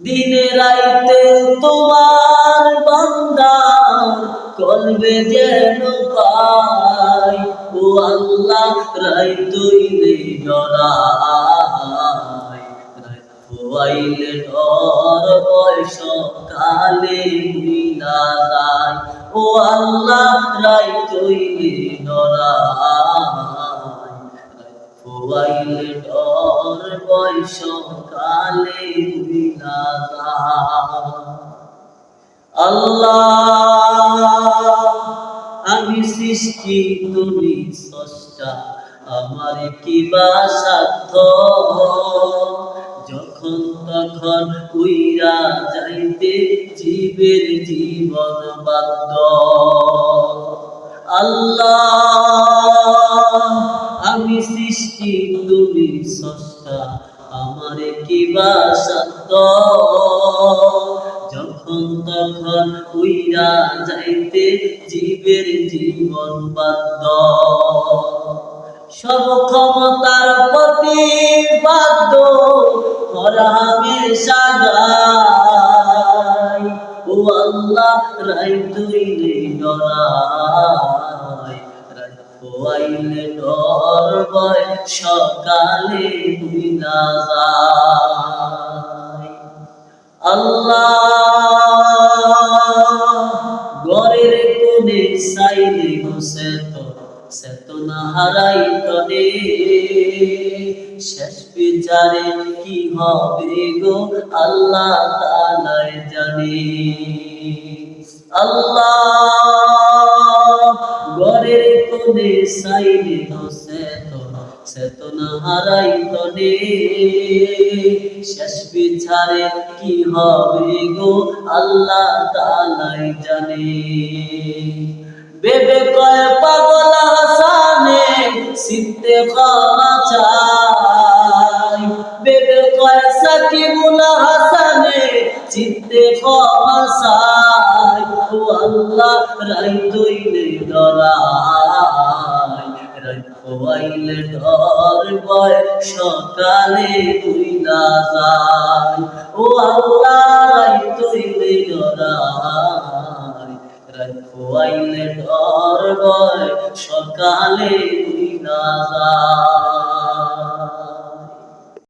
দিনে রাইতে তোমার বান্দার কলবে যেন পাই। ও আল্লাহ রাইতইলে ডরাই, রাইতইলে ডর ভয় সকালে মিলা যায়। ও আল্লাহ রাইতইলে ডরাই, রাইতইলে ডর ভয় সকালে মিলা যায়। আল্লাহ আমি সৃষ্টি তুমি স্রষ্টা, আমার কি বা সাধ্য, যখন তখন উইরা যাইতে জীবের জীবন বাধ্য। আল্লাহ আমি সৃষ্টি তুমি স্রষ্টা, আমার কি বা সাধ্য, যখন তখন উইরা যাইতে জীবের জীবন বাধ্য। সব ক্ষমতার প্রতিবাদ্য করা হামেশা গাই। ও আল্লাহ রাইতইলে ডরাই, রাইতইলে ডর ভয় সকালে মিলা যায়। আল্লাহ ঘরের কোণে চাইলে চেতনা হারাইতনে, শেষ বিচারে কি হবে গো আল্লাহ তাআলাই জানে। আল্লাহ ঘরের কোণে চাইলে চেতনা হারাইতনে, শেষ বিচারে কি হবে গো আল্লাহ তাআলাই জানে। বেবে কয় পাগল হাসানে সিদ্ধে ক্ষমা চাই, বেবে কয় সাকিবুল হাসানে চিত্তে ক্ষমা চাই। ও আল্লাহ রাইতইলে ডরাই, রাইতইলে ডর ভয় সকালে বুইলা যায়। ও আল্লাহ রাইতইলে ডরাই, রাইতইলে ডর ভয় সকালে বুইলা যায়।